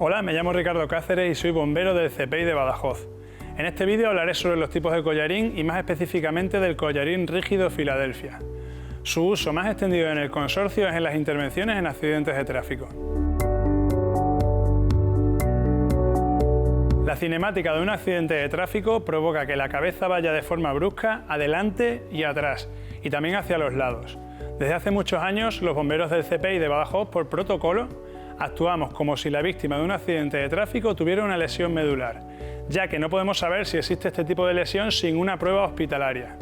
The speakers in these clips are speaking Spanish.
Hola, me llamo Ricardo Cáceres y soy bombero del CPI de Badajoz. En este vídeo hablaré sobre los tipos de collarín y más específicamente del collarín rígido Filadelfia. Su uso más extendido en el consorcio es en las intervenciones en accidentes de tráfico. La cinemática de un accidente de tráfico provoca que la cabeza vaya de forma brusca adelante y atrás, y también hacia los lados. Desde hace muchos años, los bomberos del CPI de Badajoz, por protocolo, actuamos como si la víctima de un accidente de tráfico tuviera una lesión medular, ya que no podemos saber si existe este tipo de lesión sin una prueba hospitalaria.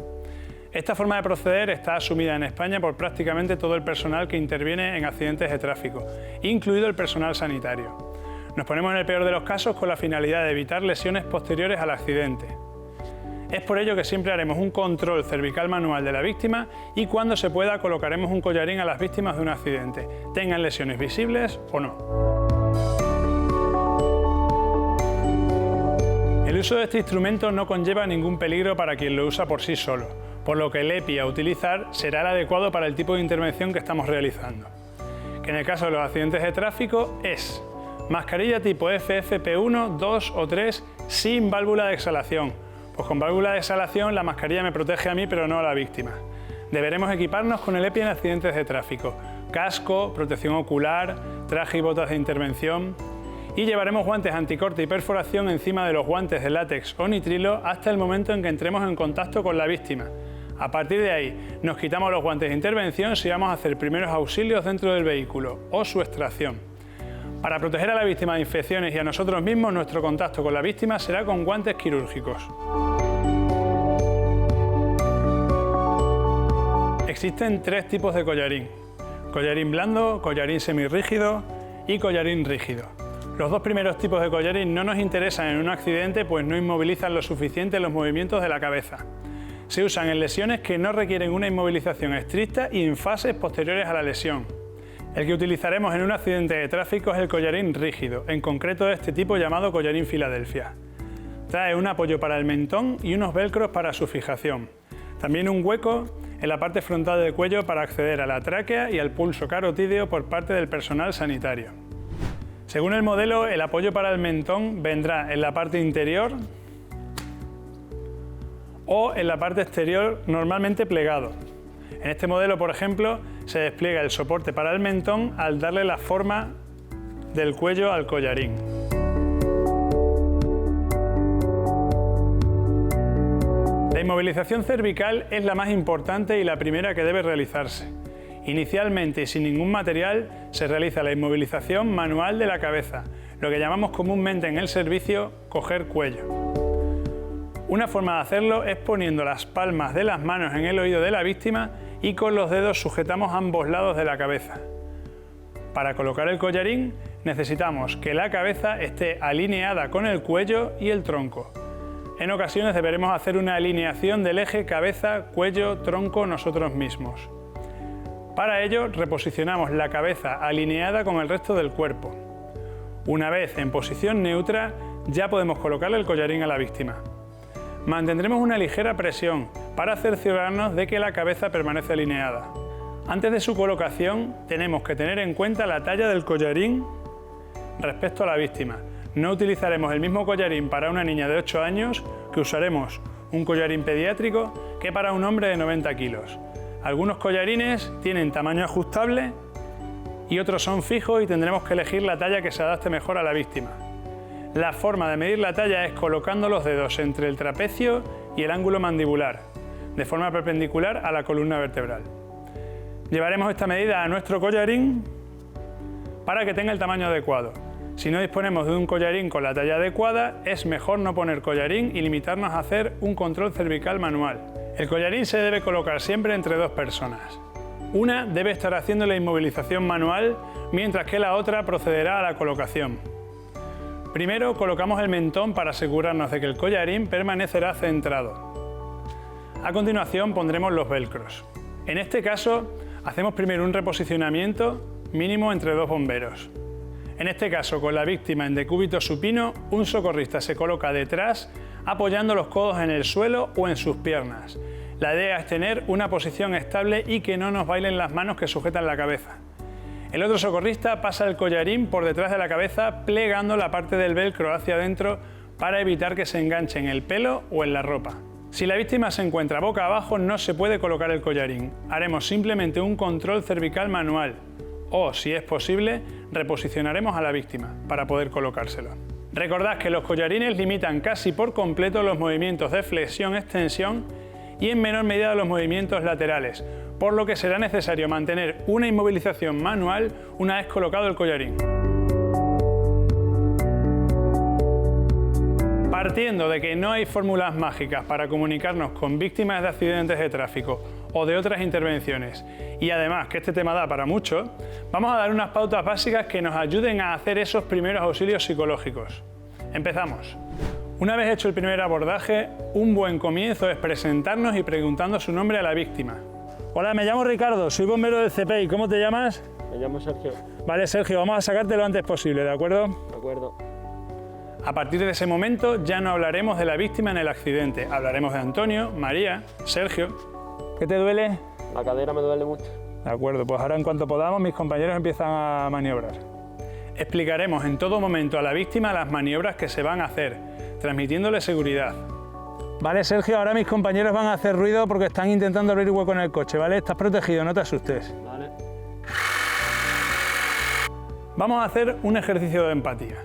Esta forma de proceder está asumida en España por prácticamente todo el personal que interviene en accidentes de tráfico, incluido el personal sanitario. Nos ponemos en el peor de los casos con la finalidad de evitar lesiones posteriores al accidente. Es por ello que siempre haremos un control cervical manual de la víctima y cuando se pueda colocaremos un collarín a las víctimas de un accidente, tengan lesiones visibles o no. El uso de este instrumento no conlleva ningún peligro para quien lo usa por sí solo, por lo que el EPI a utilizar será el adecuado para el tipo de intervención que estamos realizando. Que en el caso de los accidentes de tráfico es mascarilla tipo FFP1, 2 o 3 sin válvula de exhalación. Pues con válvula de exhalación la mascarilla me protege a mí pero no a la víctima. Deberemos equiparnos con el EPI en accidentes de tráfico, casco, protección ocular, traje y botas de intervención y llevaremos guantes anticorte y perforación encima de los guantes de látex o nitrilo hasta el momento en que entremos en contacto con la víctima. A partir de ahí nos quitamos los guantes de intervención si vamos a hacer primeros auxilios dentro del vehículo o su extracción. Para proteger a la víctima de infecciones y a nosotros mismos, nuestro contacto con la víctima será con guantes quirúrgicos. Existen tres tipos de collarín: collarín blando, collarín semirrígido y collarín rígido. Los dos primeros tipos de collarín no nos interesan en un accidente, pues no inmovilizan lo suficiente los movimientos de la cabeza. Se usan en lesiones que no requieren una inmovilización estricta y en fases posteriores a la lesión. El que utilizaremos en un accidente de tráfico es el collarín rígido, en concreto de este tipo llamado collarín Filadelfia. Trae un apoyo para el mentón y unos velcros para su fijación. También un hueco en la parte frontal del cuello para acceder a la tráquea y al pulso carotídeo por parte del personal sanitario. Según el modelo, el apoyo para el mentón vendrá en la parte interior o en la parte exterior, normalmente plegado. En este modelo, por ejemplo, se despliega el soporte para el mentón al darle la forma del cuello al collarín. La inmovilización cervical es la más importante y la primera que debe realizarse. Inicialmente y sin ningún material se realiza la inmovilización manual de la cabeza, lo que llamamos comúnmente en el servicio coger cuello. Una forma de hacerlo es poniendo las palmas de las manos en el oído de la víctima y con los dedos sujetamos ambos lados de la cabeza. Para colocar el collarín necesitamos que la cabeza esté alineada con el cuello y el tronco. En ocasiones deberemos hacer una alineación del eje cabeza, cuello, tronco nosotros mismos. Para ello reposicionamos la cabeza alineada con el resto del cuerpo. Una vez en posición neutra ya podemos colocarle el collarín a la víctima. Mantendremos una ligera presión para cerciorarnos de que la cabeza permanece alineada. Antes de su colocación tenemos que tener en cuenta la talla del collarín respecto a la víctima. No utilizaremos el mismo collarín para una niña de 8 años que usaremos un collarín pediátrico que para un hombre de 90 kilos. Algunos collarines tienen tamaño ajustable y otros son fijos y tendremos que elegir la talla que se adapte mejor a la víctima. La forma de medir la talla es colocando los dedos entre el trapecio y el ángulo mandibular, de forma perpendicular a la columna vertebral. Llevaremos esta medida a nuestro collarín para que tenga el tamaño adecuado. Si no disponemos de un collarín con la talla adecuada, es mejor no poner collarín y limitarnos a hacer un control cervical manual. El collarín se debe colocar siempre entre dos personas. Una debe estar haciendo la inmovilización manual, mientras que la otra procederá a la colocación. Primero colocamos el mentón para asegurarnos de que el collarín permanecerá centrado. A continuación pondremos los velcros. En este caso hacemos primero un reposicionamiento mínimo entre dos bomberos. En este caso, con la víctima en decúbito supino, un socorrista se coloca detrás apoyando los codos en el suelo o en sus piernas. La idea es tener una posición estable y que no nos bailen las manos que sujetan la cabeza. El otro socorrista pasa el collarín por detrás de la cabeza plegando la parte del velcro hacia adentro para evitar que se enganche en el pelo o en la ropa. Si la víctima se encuentra boca abajo no se puede colocar el collarín. Haremos simplemente un control cervical manual o, si es posible, reposicionaremos a la víctima para poder colocárselo. Recordad que los collarines limitan casi por completo los movimientos de flexión-extensión y en menor medida los movimientos laterales, por lo que será necesario mantener una inmovilización manual una vez colocado el collarín. Partiendo de que no hay fórmulas mágicas para comunicarnos con víctimas de accidentes de tráfico o de otras intervenciones, y además que este tema da para mucho, vamos a dar unas pautas básicas que nos ayuden a hacer esos primeros auxilios psicológicos. Empezamos. Una vez hecho el primer abordaje, un buen comienzo es presentarnos y preguntando su nombre a la víctima. Hola, me llamo Ricardo, soy bombero del CPI. ¿Cómo te llamas? Me llamo Sergio. Vale, Sergio, vamos a sacarte lo antes posible, ¿de acuerdo? De acuerdo. A partir de ese momento ya no hablaremos de la víctima en el accidente, hablaremos de Antonio, María, Sergio. ¿Qué te duele? La cadera me duele mucho. De acuerdo, pues ahora en cuanto podamos mis compañeros empiezan a maniobrar. Explicaremos en todo momento a la víctima las maniobras que se van a hacer, transmitiéndole seguridad. Vale, Sergio, ahora mis compañeros van a hacer ruido porque están intentando abrir hueco en el coche, ¿vale? Estás protegido, no te asustes. Vale. Vamos a hacer un ejercicio de empatía.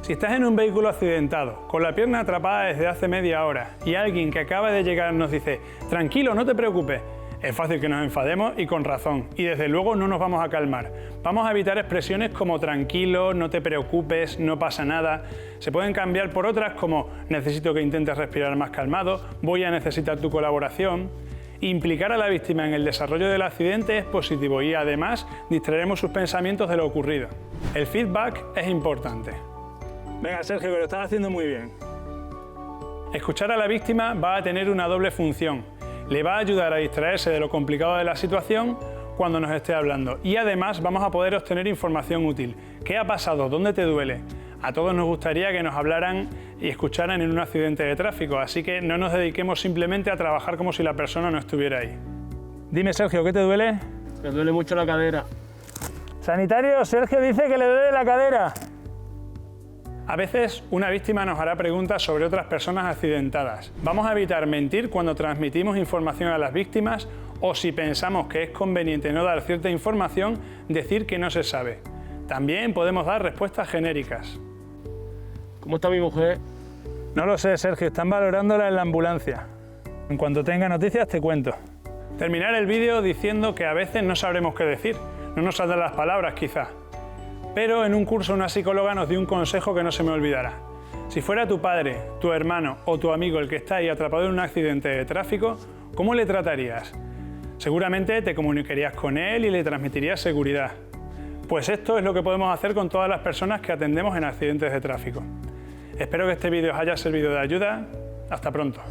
Si estás en un vehículo accidentado, con la pierna atrapada desde hace media hora y alguien que acaba de llegar nos dice «Tranquilo, no te preocupes», es fácil que nos enfademos y con razón, y desde luego no nos vamos a calmar. Vamos a evitar expresiones como «tranquilo», «no te preocupes», «no pasa nada». Se pueden cambiar por otras como «necesito que intentes respirar más calmado», «voy a necesitar tu colaboración». Implicar a la víctima en el desarrollo del accidente es positivo y además distraeremos sus pensamientos de lo ocurrido. El feedback es importante. Venga, Sergio, que lo estás haciendo muy bien. Escuchar a la víctima va a tener una doble función. Le va a ayudar a distraerse de lo complicado de la situación cuando nos esté hablando y además vamos a poder obtener información útil. ¿Qué ha pasado? ¿Dónde te duele? A todos nos gustaría que nos hablaran y escucharan en un accidente de tráfico, así que no nos dediquemos simplemente a trabajar como si la persona no estuviera ahí. Dime, Sergio, ¿qué te duele? Me duele mucho la cadera. Sanitario, Sergio dice que le duele la cadera. A veces una víctima nos hará preguntas sobre otras personas accidentadas. Vamos a evitar mentir cuando transmitimos información a las víctimas o si pensamos que es conveniente no dar cierta información, decir que no se sabe. También podemos dar respuestas genéricas. ¿Cómo está mi mujer? No lo sé, Sergio, están valorándola en la ambulancia. En cuanto tenga noticias te cuento. Terminar el vídeo diciendo que a veces no sabremos qué decir, no nos saldrán las palabras quizá. Pero en un curso una psicóloga nos dio un consejo que no se me olvidará. Si fuera tu padre, tu hermano o tu amigo el que está ahí atrapado en un accidente de tráfico, ¿cómo le tratarías? Seguramente te comunicarías con él y le transmitirías seguridad. Pues esto es lo que podemos hacer con todas las personas que atendemos en accidentes de tráfico. Espero que este vídeo os haya servido de ayuda. Hasta pronto.